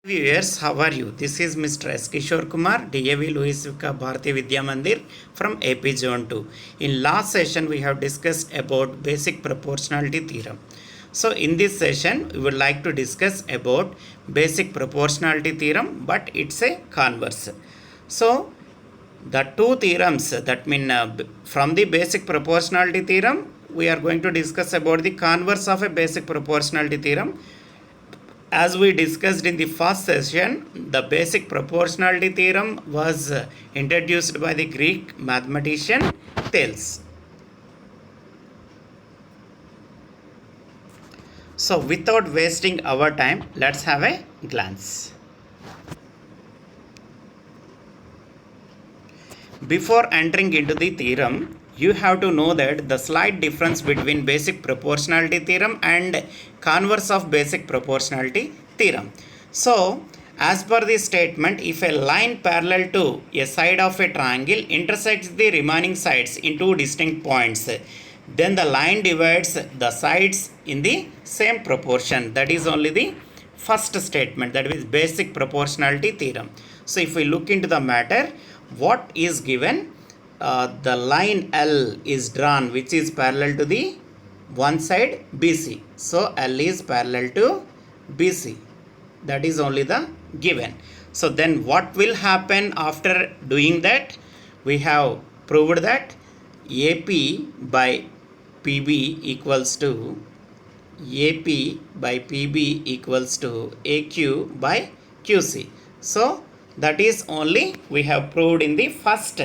Viewers, how are you? This is Mr. S. Kishore Kumar, DAV Louis Vika Bharati Vidya Mandir from AP Zone 2. In last session, we have discussed about basic proportionality theorem. So, in this session, we would like to discuss about basic proportionality theorem, but it's a converse. So, the two theorems that mean from the basic proportionality theorem, we are going to discuss about the converse of a basic proportionality theorem. As we discussed in the first session, the basic proportionality theorem was introduced by the Greek mathematician Thales. So, without wasting our time, let's have a glance. Before entering into the theorem, you have to know that the slight difference between basic proportionality theorem and converse of basic proportionality theorem. So, as per the statement, if a line parallel to a side of a triangle intersects the remaining sides in two distinct points, then the line divides the sides in the same proportion. That is only the first statement, that is basic proportionality theorem. So, if we look into the matter, what is given? The line L is drawn which is parallel to the one side BC. So, L is parallel to BC. That is only the given. So, then what will happen after doing that? We have proved that AP by PB equals to AP by PB equals to AQ by QC. So, that is only we have proved in the first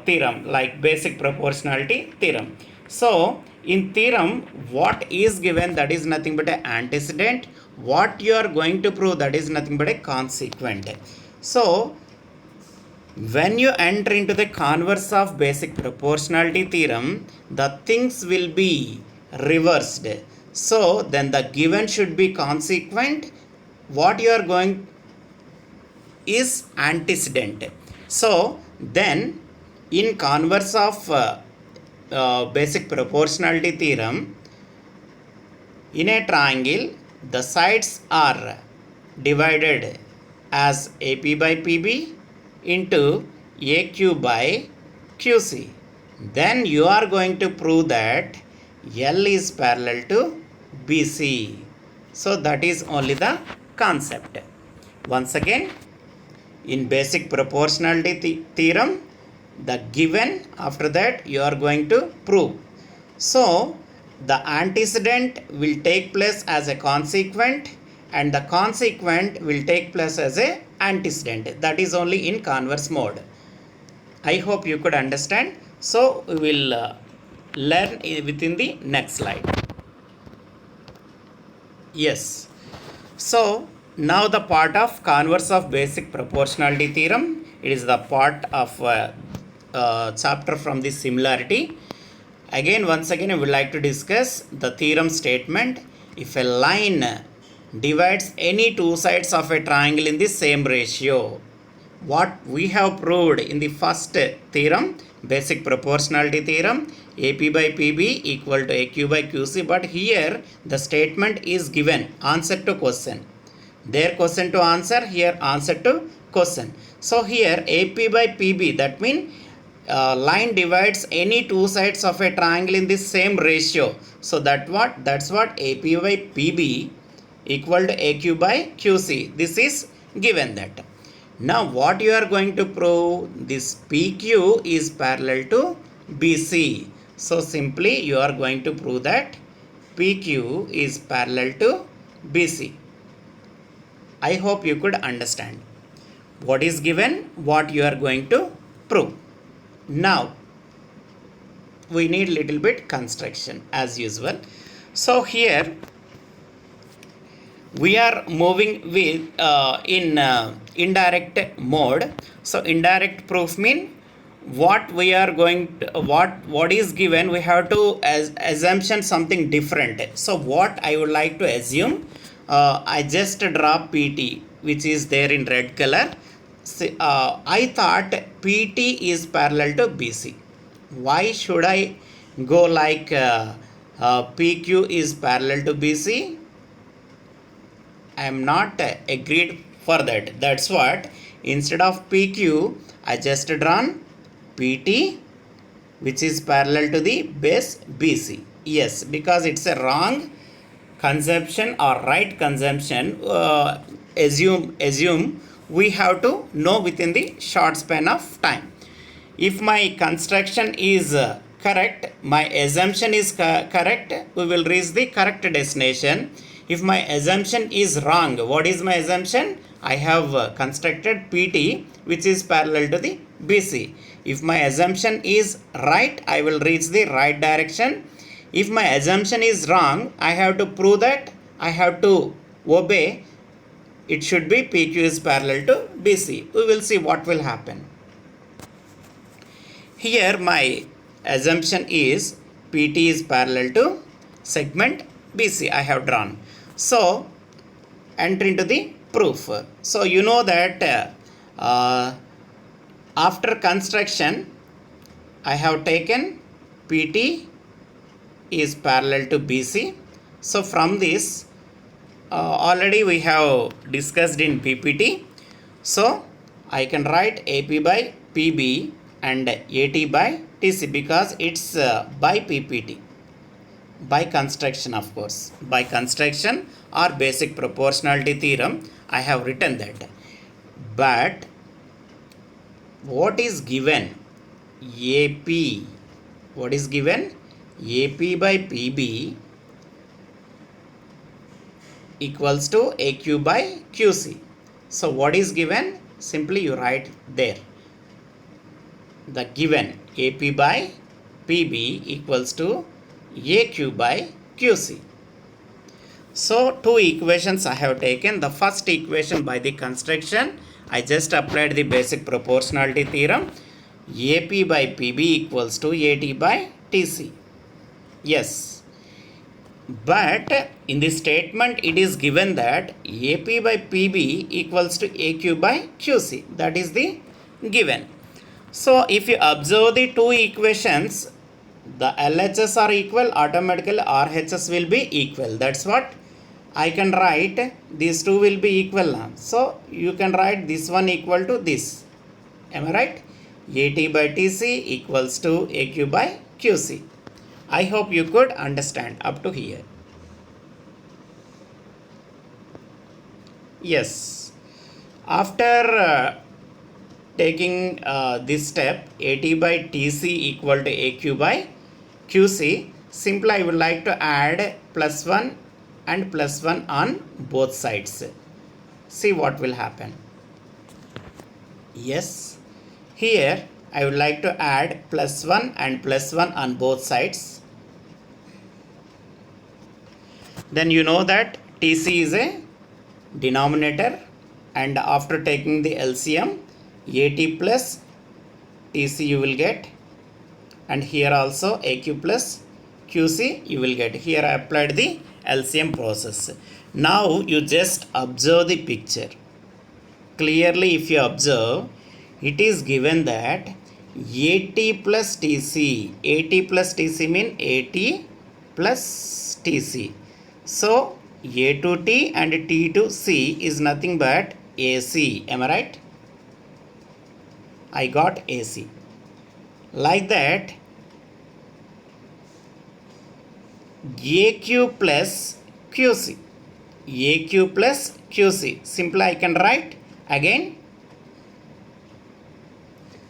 theorem, like basic proportionality theorem. So, in theorem, what is given, that is nothing but an antecedent. What you are going to prove, that is nothing but a consequent. So, when you enter into the converse of basic proportionality theorem, the things will be reversed. So, then the given should be consequent. What you are going is antecedent. So, then in converse of basic proportionality theorem, in a triangle, the sides are divided as AP by PB into AQ by QC. Then you are going to prove that L is parallel to BC. So, that is only the concept. Once again, in basic proportionality theorem, the given, after that you are going to prove. So, the antecedent will take place as a consequent and the consequent will take place as a antecedent. That is only in converse mode. I hope you could understand. So, we will learn within the next slide. Yes. So, now the part of converse of basic proportionality theorem. It is the part of chapter from the similarity. Again, once again, I would like to discuss the theorem statement. If a line divides any two sides of a triangle in the same ratio, what we have proved in the first theorem, basic proportionality theorem, AP by PB equal to AQ by QC, but here the statement is given, answer to question. There question to answer, here answer to question. So, here AP by PB, that means line divides any two sides of a triangle in the same ratio. So, that's what AP by PB equal to AQ by QC. This is given that. Now, what you are going to prove? This PQ is parallel to BC. So, simply you are going to prove that PQ is parallel to BC. I hope you could understand. What is given, what you are going to prove. Now, we need little bit construction as usual. So, here we are moving with in indirect mode. So, indirect proof mean what we are going to, what is given, we have to assumption something different. So, what I would like to assume, I just draw PT which is there in red color. I thought PT is parallel to BC. Why should I go like PQ is parallel to BC? I am not agreed for that. That's what instead of PQ, I just drawn PT which is parallel to the base BC. Yes, because it's a wrong consumption or right consumption. Assume we have to know within the short span of time. If my construction is correct, my assumption is correct, we will reach the correct destination. If my assumption is wrong, what is my assumption? I have constructed PT which is parallel to the BC. If my assumption is right, I will reach the right direction. If my assumption is wrong, I have to prove that I have to obey. It should be PQ is parallel to BC. We will see what will happen. Here my assumption is PT is parallel to segment BC I have drawn. So enter into the proof. So you know that after construction I have taken PT is parallel to BC. So from this already we have discussed in PPT. So I can write AP by PB and AT by TC because it's by PPT, by construction, of course, by construction or basic proportionality theorem I have written that. But what is given? AP, what is given? AP by PB equals to AQ by QC. So what is given? Simply you write there. The given AP by PB equals to AQ by QC. So two equations I have taken. The first equation by the construction, I just applied the basic proportionality theorem. AP by PB equals to AT by TC. Yes. But in the statement it is given that AP by PB equals to AQ by QC. That is the given. So if you observe the two equations, the LHS are equal, automatically RHS will be equal. That's what I can write. These two will be equal now. So you can write this one equal to this. Am I right? AT by TC equals to AQ by QC. I hope you could understand up to here. Yes. After taking this step, AT by TC equal to AQ by QC, simply I would like to add +1 and +1 on both sides. See what will happen. Yes, here I would like to add +1 and +1 on both sides. Then you know that TC is a denominator, and after taking the LCM, AT plus TC you will get, and here also AQ plus QC you will get. Here I applied the LCM process. Now you just observe the picture. Clearly if you observe, it is given that AT plus TC, AT plus TC means AT plus TC. So A to T and T to C is nothing but AC. Am I right? I got AC. Like that, AQ plus QC. AQ plus QC. Simply I can write again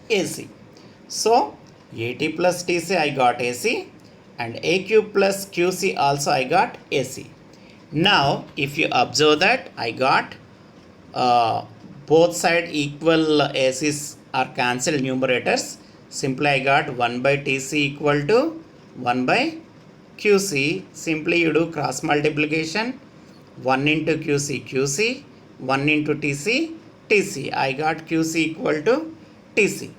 AC. So AT plus TC I got AC, and AQ plus QC also I got AC. Now if you observe that I got both side equal ACs are cancelled numerators. Simply I got 1 by TC equal to 1 by QC. Simply you do cross multiplication. 1 into QC QC, 1 into TC TC. I got QC equal to TC.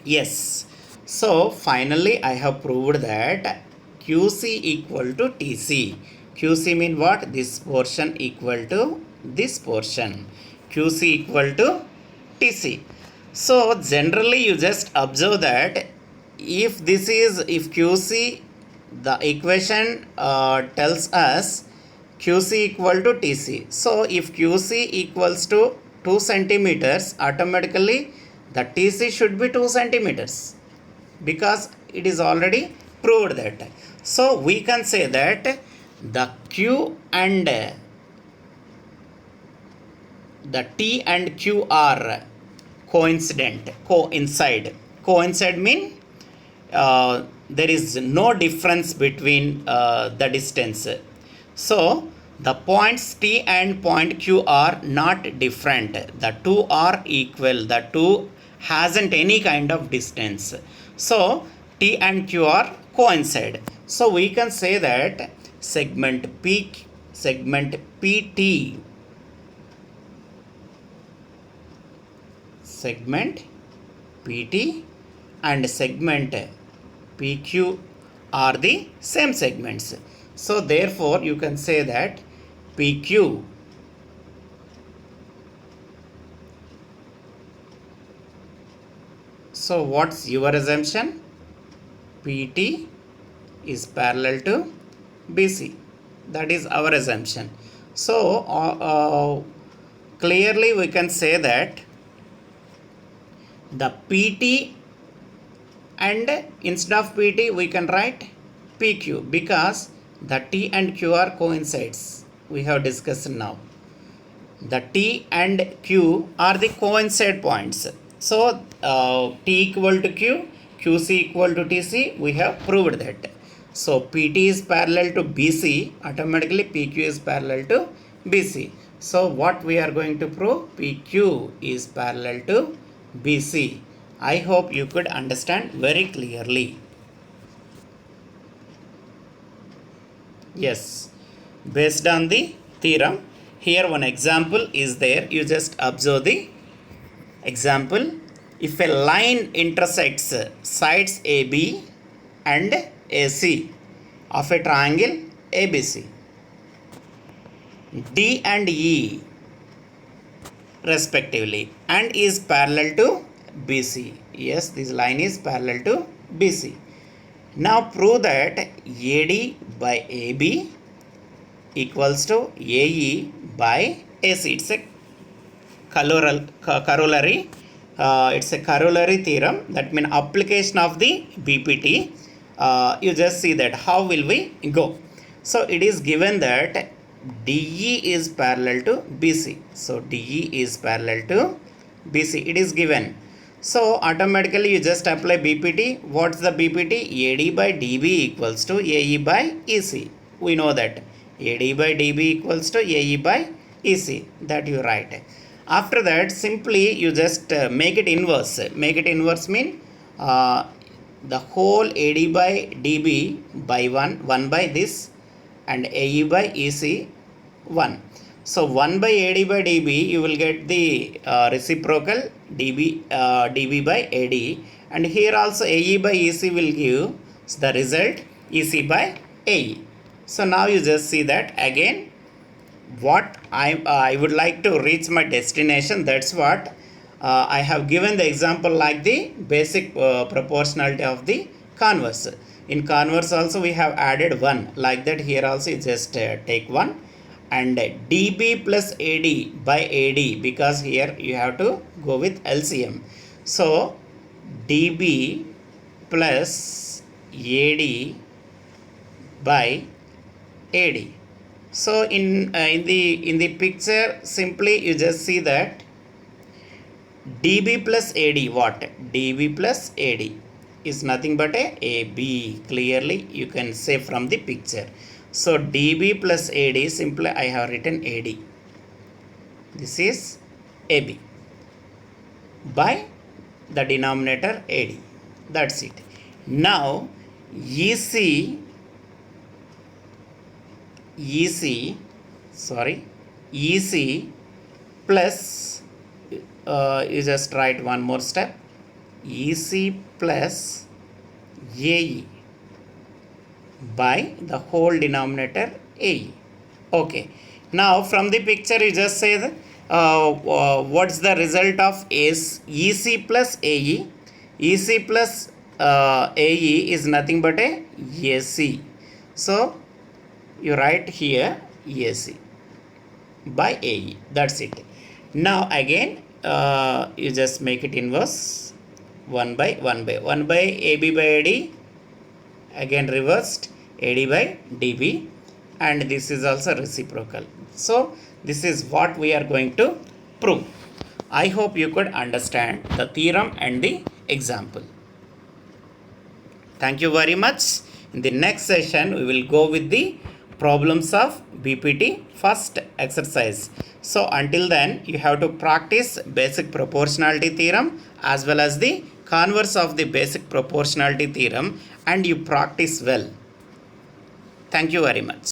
Yes. So finally I have proved that QC equal to TC. QC mean what? This portion equal to this portion. QC equal to TC. So generally you just observe that if QC, the equation tells us QC equal to TC. So if QC equals to 2 centimeters, automatically the TC should be 2 centimeters because it is already proved that. So we can say that the Q and the T and Q are coincident, coincide mean there is no difference between the distance. So the points T and point Q are not different. The two are equal. The two hasn't any kind of distance. So T and Q are coincide. So we can say that segment PT, segment PT and segment PQ are the same segments. So therefore you can say that PQ so what's your assumption? PT is parallel to BC. That is our assumption. So clearly we can say that the PT and instead of PT we can write PQ because the T and Q are coincides. We have discussed now. The T and Q are the coincide points. So T equal to Q, QC equal to TC, we have proved that. So PT is parallel to BC, automatically PQ is parallel to BC. So what we are going to prove? PQ is parallel to BC. I hope you could understand very clearly. Yes, based on the theorem, here one example is there. You just observe the example. If a line intersects sides AB and AC of a triangle ABC, D and E respectively, and is parallel to BC. Yes, this line is parallel to BC. Now prove that AD by AB equals to AE by AC. It's a corollary. It's a corollary theorem. That means application of the BPT. You just see that how will we go. So it is given that DE is parallel to BC. So DE is parallel to BC. It is given. So automatically you just apply BPT. What's the BPT? AD by DB equals to AE by EC. We know that AD by DB equals to AE by EC. That you write. After that, simply you just make it inverse. Make it inverse mean the whole AD by DB by 1 by this, and AE by EC 1. So 1 by AD by DB, you will get the reciprocal DB by AD, and here also AE by EC will give the result EC by AE. So now you just see that again what I would like to reach my destination. That's what I have given the example like the basic proportionality of the converse. In converse also we have added 1 like that. Here also you just take 1 and DB plus AD by AD, because here you have to go with LCM. So DB plus AD by AD. So in the picture, simply you just see that DB plus AD, what? DB plus AD is nothing but a AB. Clearly you can say from the picture. So DB plus AD, simply I have written AD. This is AB by the denominator AD. That's it. Now EC plus you just write one more step, EC plus AE by the whole denominator AE. Okay, now from the picture you just say that, what's the result of EC plus AE? EC plus AE is nothing but a AC. So you write here AC by AE. That's it. Now again, you just make it inverse 1 by 1 by 1 by AB by AD, again reversed AD by DB, and this is also reciprocal. So this is what we are going to prove. I hope you could understand the theorem and the example. Thank you very much. In the next session, we will go with the problems of BPT first exercise. So until then, you have to practice basic proportionality theorem as well as the converse of the basic proportionality theorem, and you practice well. Thank you very much.